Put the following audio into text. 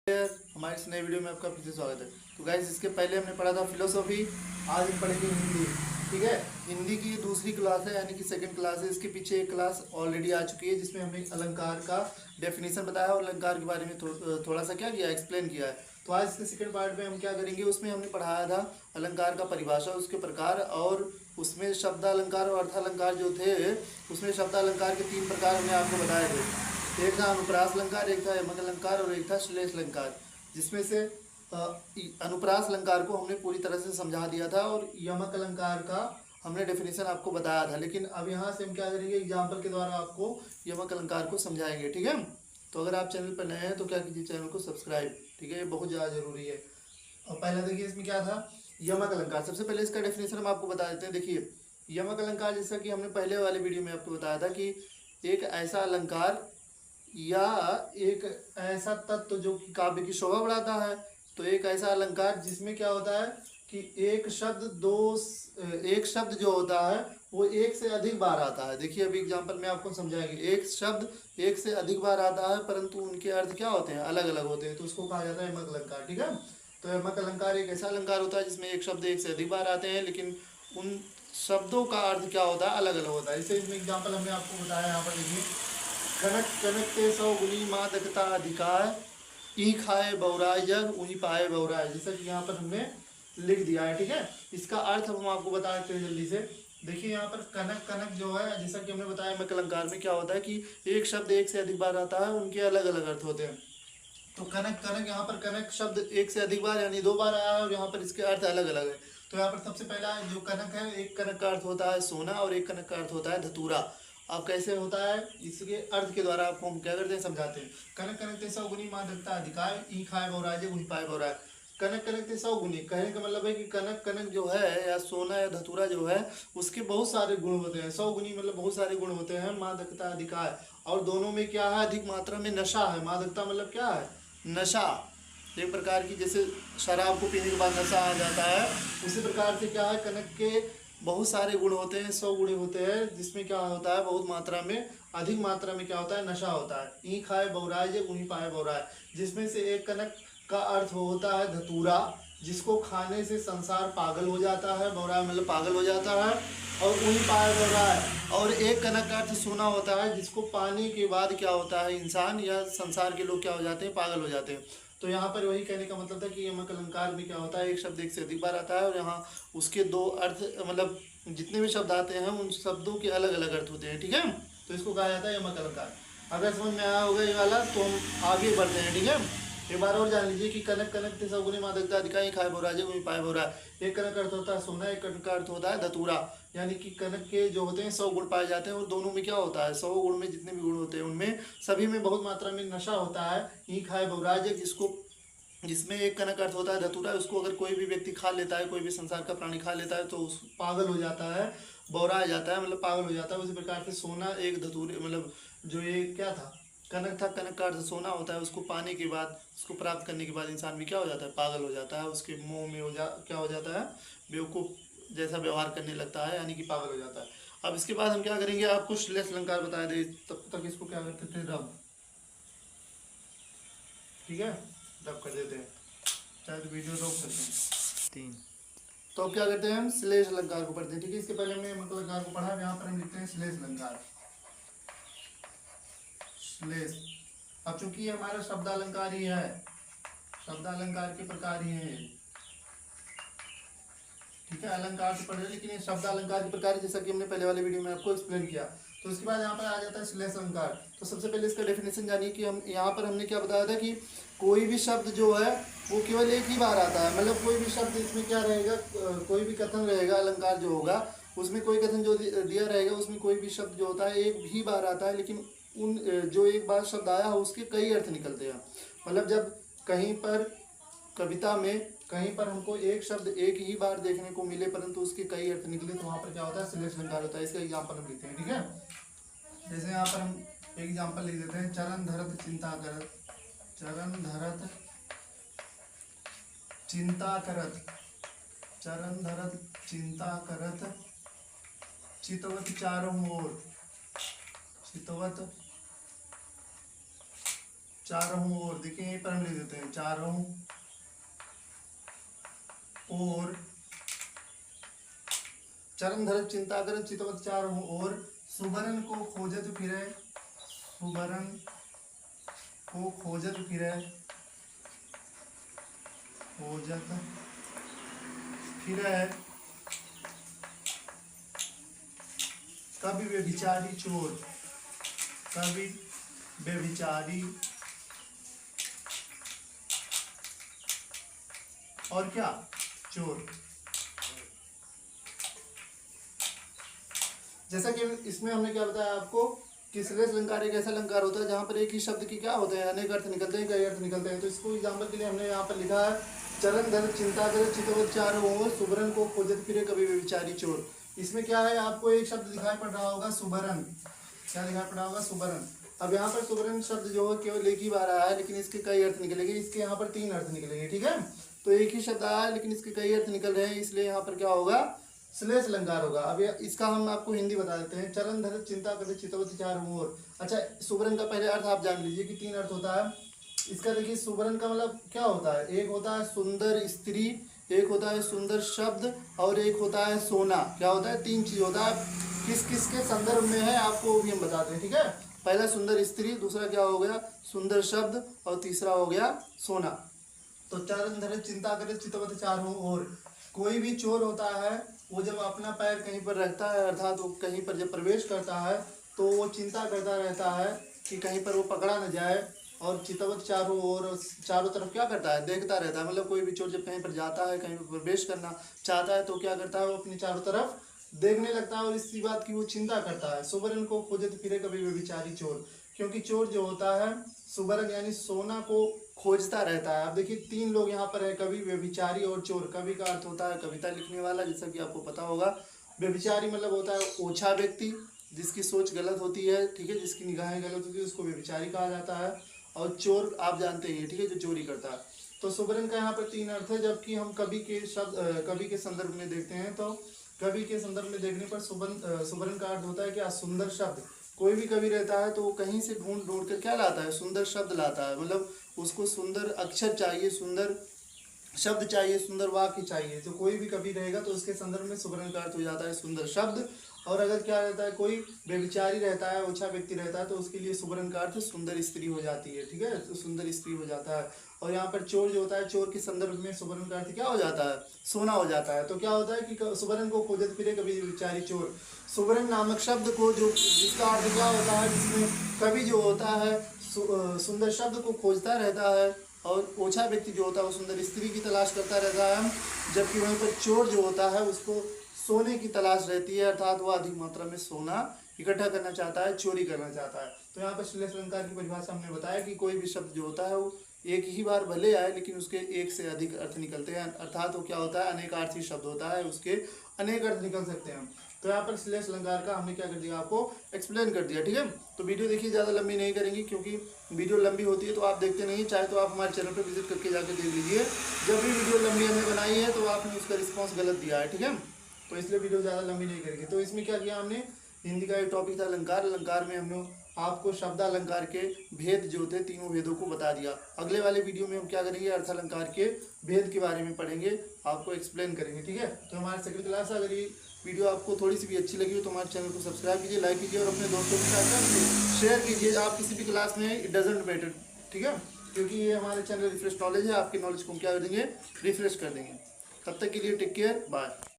हमारे इस नए वीडियो में आपका फिर से स्वागत है। तो गाइस, इसके पहले हमने पढ़ा था फिलोसॉफी, आज हम पढ़ेंगे हिंदी। ठीक है, हिंदी की दूसरी क्लास है, यानी कि सेकंड क्लास है। इसके पीछे एक क्लास ऑलरेडी आ चुकी है जिसमें हमने अलंकार का डेफिनेशन बताया और अलंकार के बारे में थोड़ा सा क्या किया, एक्सप्लेन किया है। तो आज इसके सेकंड पार्ट में हम क्या करेंगे, उसमें हमने पढ़ाया था अलंकार का परिभाषा, उसके प्रकार, और उसमें शब्दालंकार और अर्थालंकार जो थे, उसमें शब्दालंकार के 3 प्रकार हमने आपको बताए थे। एक था अनुप्रास अलंकार, एक था यमक अलंकार और एक था श्लेष अलंकार। जिसमें से अनुप्रास अलंकार को हमने पूरी तरह से समझा दिया था और यमक अलंकार का हमने डेफिनेशन आपको बताया था। लेकिन अब यहाँ से हम क्या करेंगे, एग्जाम्पल के द्वारा आपको यमक अलंकार को समझाएंगे। ठीक है, तो अगर आप चैनल पर नए हैं तो क्या कीजिए, चैनल को सब्सक्राइब। ठीक है, ये बहुत ज़्यादा जरूरी है। और पहला देखिए इसमें क्या था, यमक अलंकार। सबसे पहले इसका डेफिनेशन हम आपको बता देते हैं। देखिए, यमक अलंकार, जैसा कि हमने पहले वाले वीडियो में आपको बताया था कि एक ऐसा अलंकार या एक ऐसा तत्व जो कि काव्य की शोभा बढ़ाता है। तो एक ऐसा अलंकार जिसमें क्या होता है कि एक शब्द जो होता है वो एक से अधिक बार आता है। देखिए, अभी एग्जांपल में आपको समझाएंगे। एक शब्द एक से अधिक बार आता है परंतु उनके अर्थ क्या होते हैं, अलग अलग होते हैं, तो उसको कहा जाता है यमक अलंकार। ठीक है, तो यमक अलंकार एक ऐसा अलंकार होता है जिसमें एक शब्द एक से अधिक बार आते हैं, लेकिन उन शब्दों का अर्थ क्या होता है, अलग अलग होता है। इसे इसमें एग्जाम्पल हमने आपको बताया, यहाँ पर देखिए, कनक कनक ते सौ गुनी माँ दखता अधिकार, ई खाए बौराय जग उही पाए बौराय, जैसा कि यहाँ पर हमने लिख दिया है। ठीक है, इसका अर्थ हम आपको बता देते हैं जल्दी से। देखिए, यहाँ पर कनक कनक जो है, जैसा कि हमने बताया यमक अलंकार में क्या होता है कि एक शब्द एक से अधिक बार आता है, उनके अलग अलग अर्थ होते हैं। तो कनक कनक, यहाँ पर कनक शब्द एक से अधिक बार यानी 2 बार आया है और यहाँ पर इसके अर्थ अलग अलग है। तो यहाँ पर सबसे पहला जो कनक है, एक कनक का अर्थ होता है सोना और एक कनक का अर्थ होता है धतूरा। अब कैसे होता है, इसके अर्थ के द्वारा आपको हम क्या करते हैं, समझाते हैं। कनक कनक ते सौ गुनी माँ दत्ता अधिकार, ई खाए बहुराज गुनी पाए बहुराज। कनक कनक ते सौ गुनी, कहने का मतलब है कि कनक कनक जो है, या सोना या धतूरा जो है, उसके बहुत सारे गुण होते हैं। 100 गुनी मतलब बहुत सारे गुण होते हैं। मादकता अधिकार, और दोनों में क्या है, अधिक मात्रा में नशा है। मादकता मतलब क्या है, नशा। एक प्रकार की, जैसे शराब को पीने के बाद नशा आ जाता है, उसी प्रकार से क्या है, कनक के बहुत सारे गुण होते हैं, 100 गुण होते हैं, जिसमें क्या होता है, बहुत मात्रा में, अधिक मात्रा में क्या होता है, नशा होता है। ई खाए बहुराय जे उही पाए बहुराय, जिसमें से एक कनक का अर्थ होता है धतूरा, जिसको खाने से संसार पागल हो जाता है। बहुराय मतलब पागल हो जाता है। और उही पाए बहुराय, और एक कनक का अर्थ सोना होता है, जिसको पाने के बाद क्या होता है, इंसान या संसार के लोग क्या हो जाते हैं, पागल हो जाते हैं। तो यहाँ पर वही कहने का मतलब था कि यमक अलंकार में क्या होता है, एक शब्द एक से अधिक बार आता है और यहाँ उसके 2 अर्थ, मतलब जितने भी शब्द आते हैं उन शब्दों के अलग अलग अर्थ होते हैं। ठीक है, तो इसको कहा जाता है यमक अलंकार। अगर समझ में आया होगा ये वाला, तो हम आगे बढ़ते हैं। ठीक है, एक बार और जान लीजिए कि कनक कनक ते सौ गुनी मादकता अधिकारी खाए बहुराजे वही पाए बहुराज। एक कनक का अर्थ होता है सोना, एक कनक का अर्थ होता है धतूरा, यानी कि कनक के जो होते हैं 100 गुण पाए जाते हैं, और दोनों में क्या होता है, 100 गुण में जितने भी गुण होते हैं उनमें सभी में बहुत मात्रा में नशा होता है। ई खाए बहुराज, जिसमें एक कनक अर्थ होता है धतूरा, उसको अगर कोई भी व्यक्ति खा लेता है, कोई भी संसार का प्राणी खा लेता है, तो उस पागल हो जाता है, बौरा आ जाता है, मतलब पागल हो जाता है। उसी प्रकार से सोना एक धतूरे, मतलब जो ये क्या था, कनक था, कनक का अर्थ सोना होता है, उसको पाने के बाद, उसको प्राप्त करने के बाद इंसान भी क्या हो जाता है, पागल हो जाता है, उसके मुंह में क्या हो जाता है, बेवकूफ़ जैसा व्यवहार करने लगता है, यानी कि पागल हो जाता है। अब इसके बाद हम क्या करेंगे, आपको श्लेष अलंकार बताया दे, तब तक इसको क्या करते थे, रब। ठीक है, रब कर देते हैं, चाहे तो वीडियो रोक सकते हैं। 3, तो अब क्या करते हैं, हम श्लेष अलंकार को पढ़ते हैं। ठीक है, इसके पहले हमने यमक अलंकार को पढ़ा, यहाँ पर हम लिखते हैं श्लेष अलंकार। श्लेष, अब चूंकि ये हमारा शब्दालंकार ही है, शब्दालंकार के प्रकार ही है। ठीक है, अलंकार तो पढ़ रहे, लेकिन ये शब्द अलंकार के प्रकार, जैसा कि हमने पहले वाले वीडियो में आपको एक्सप्लेन किया। तो उसके बाद यहाँ पर आ जाता है श्लेष अलंकार। तो सबसे पहले इसका डेफिनेशन जानिए कि हम यहाँ पर हमने क्या बताया था कि कोई भी शब्द जो है वो केवल एक ही बार आता है। मतलब कोई भी शब्द, इसमें क्या रहेगा, कोई भी कथन रहेगा, अलंकार जो होगा उसमें कोई कथन जो दिया रहेगा, उसमें कोई भी शब्द जो होता है एक ही बार आता है, लेकिन उन जो एक बार शब्द आया है उसके कई अर्थ निकलते हैं। मतलब जब कहीं पर कविता में कहीं पर हमको एक शब्द एक ही बार देखने को मिले परंतु उसके कई अर्थ निकले, तो वहां पर क्या होता है, श्लेष अलंकार होता है। इसका एग्जाम्पल हम लिखते हैं। ठीक है, जैसे यहाँ पर हम एक एग्जाम्पल लिख देते हैं, चरण धरत चिंता करत, चरण धरत चिंता करत, चरण धरत चिंता करत, चितवत चारों ओर, चितवत चारों ओर, देखिए यहीं पर हम लिख देते हैं, चारों ओर चरण धरत चिंता करत चितवत चारों ओर, सुबरन को खोजत फिरे, सुबरन को खोजत फिरे, खोजत फिरे, कभी व्यभिचारी चोर, कभी व्यभिचारी और क्या, चोर। जैसा कि इसमें हमने क्या बताया आपको कि श्लेष अलंकार एक ऐसा अलंकार होता है जहां पर एक ही शब्द की क्या होते हैं, अनेक अर्थ निकलते हैं, कई अर्थ निकलते हैं। तो इसको एग्जाम्पल के लिए हमने यहाँ पर लिखा है, चरण धर चिंता कर चितवत चारों ओर, सुबरन को खोजत फिरे कभी व्यभिचारी चोर। इसमें क्या है, आपको एक शब्द दिखाई पड़ रहा होगा, सुबरन। क्या दिखाई पड़ रहा होगा, सुबरन। अब यहाँ पर सुबरन शब्द जो है केवल एक ही बार आया है, लेकिन इसके कई अर्थ निकलेंगे। इसके यहाँ पर 3 अर्थ निकलेंगे, ठीक है। तो एक ही शब्द आया है लेकिन इसके कई अर्थ निकल रहे हैं, इसलिए यहाँ पर क्या होगा, श्लेष अलंकार होगा। अब इसका हम आपको हिंदी बता देते हैं, चरण धर चिंता करते चितवत चारों ओर। अच्छा, सुबरन का पहले अर्थ आप जान लीजिए कि 3 अर्थ होता है इसका। देखिए सुबरन का मतलब क्या होता है, एक होता है सुंदर स्त्री, एक होता है सुंदर शब्द, और एक होता है सोना। क्या होता है, 3 चीज होता है। किस किस के संदर्भ में है आपको वो भी हम बताते हैं, ठीक है। पहला सुंदर स्त्री, दूसरा क्या हो गया, सुंदर शब्द, और तीसरा हो गया सोना। तो चरण धर चिंता करे चितवत चारों ओर, कोई भी चोर होता है वो जब अपना पैर कहीं पर रखता है, अर्थात वो कहीं पर जब प्रवेश करता है तो वो चिंता करता रहता है कि कहीं पर वो पकड़ा न जाए, और चितवत चारों ओर, चारों तरफ क्या करता है, देखता रहता है। मतलब कोई भी चोर जब कहीं पर जाता है, कहीं पर प्रवेश करना चाहता है, तो क्या करता है, वो अपनी चारों तरफ देखने लगता है और इसी बात की वो चिंता करता है। सुबरन को खोजत फिरे कभी व्यभिचारी चोर, क्योंकि चोर जो होता है सुबरन यानी सोना को खोजता रहता है। अब देखिए 3 लोग यहाँ पर है, कवि, व्यभिचारी और चोर। कवि का अर्थ होता है कविता लिखने वाला, जैसा कि आपको पता होगा। व्यभिचारी मतलब होता है ओछा व्यक्ति, जिसकी सोच गलत होती है, ठीक है, जिसकी निगाहें गलत होती है, उसको व्यभिचारी कहा जाता है। और चोर आप जानते हैं, ठीक है, जो चोरी करता है। तो सुबरन का यहाँ पर 3 अर्थ है। जबकि हम कवि के शब्द, कवि के संदर्भ में देखते हैं, तो कवि के संदर्भ में देखने पर सुबरन का अर्थ होता है क्या, सुंदर शब्द। कोई भी कवि रहता है तो वो कहीं से ढूंढ ढूंढ कर क्या लाता है, सुंदर शब्द लाता है। मतलब उसको सुंदर अक्षर चाहिए, सुंदर शब्द चाहिए, सुंदर वाक्य चाहिए। तो कोई भी कवि रहेगा तो उसके संदर्भ में सुबरन का अर्थ हो जाता है सुंदर शब्द। और अगर क्या रहता है, कोई व्यभिचारी रहता है, ओछा व्यक्ति रहता है, तो उसके लिए सुबरन का अर्थ सुंदर स्त्री हो जाती है, ठीक है, तो सुंदर स्त्री हो जाता है। और यहाँ पर चोर जो होता है, चोर के संदर्भ में सुबरन का अर्थ क्या हो जाता है, सोना हो जाता है। तो क्या होता है कि सुबरन को खोजत फिरे कभी व्यभिचारी चोर। सुबरन नामक शब्द को, जो जिसका अर्थ क्या होता है, जिसमें कवि जो होता है सुंदर शब्द को खोजता रहता है, और ओछा व्यक्ति जो होता है वो सुंदर स्त्री की तलाश करता रहता है। जबकि वहीं पर चोर जो होता है उसको सोने की तलाश रहती है, अर्थात वो अधिक मात्रा में सोना इकट्ठा करना चाहता है, चोरी करना चाहता है। तो यहाँ पर श्लेष अलंकार की परिभाषा हमने बताया कि कोई भी शब्द जो होता है वो एक ही बार भले आए, लेकिन उसके एक से अधिक अर्थ निकलते हैं, अर्थात वो क्या होता है, अनेकार्थी शब्द होता है, उसके अनेक अर्थ निकल सकते हैं। तो यहाँ पर श्लेष अलंकार का हमने क्या कर दिया, आपको एक्सप्लेन कर दिया, ठीक है। तो वीडियो देखिए, ज़्यादा लंबी नहीं करेंगे, क्योंकि वीडियो लंबी होती है तो आप देखते नहीं, चाहे तो आप हमारे चैनल पर विजिट करके जाकर देख लीजिए। जब भी वीडियो लंबी हमने बनाई है तो आपने उसका रिस्पॉन्स गलत दिया है, ठीक है। तो इसलिए वीडियो ज़्यादा लंबी नहीं करेंगे। तो इसमें क्या किया हमने, हिंदी का एक टॉपिक था अलंकार। अलंकार में हमने आपको शब्द अलंकार के भेद जो थे, तीनों भेदों को बता दिया। अगले वाले वीडियो में हम क्या करेंगे, अर्थ अलंकार के भेद के बारे में पढ़ेंगे, आपको एक्सप्लेन करेंगे, ठीक है। तो हमारे सेकंड क्लास, अगर ये वीडियो आपको थोड़ी सी भी अच्छी लगी हो तो हमारे चैनल को सब्सक्राइब कीजिए, लाइक कीजिए, और अपने दोस्तों के साथ शेयर कीजिए। आप किसी भी क्लास में, इट डजेंट मैटर, ठीक है, क्योंकि ये हमारे चैनल रिफ्रेश नॉलेज है, आपकी नॉलेज को हम क्या कर देंगे, रिफ्रेश कर देंगे। तब तक के लिए टेक केयर, बाय।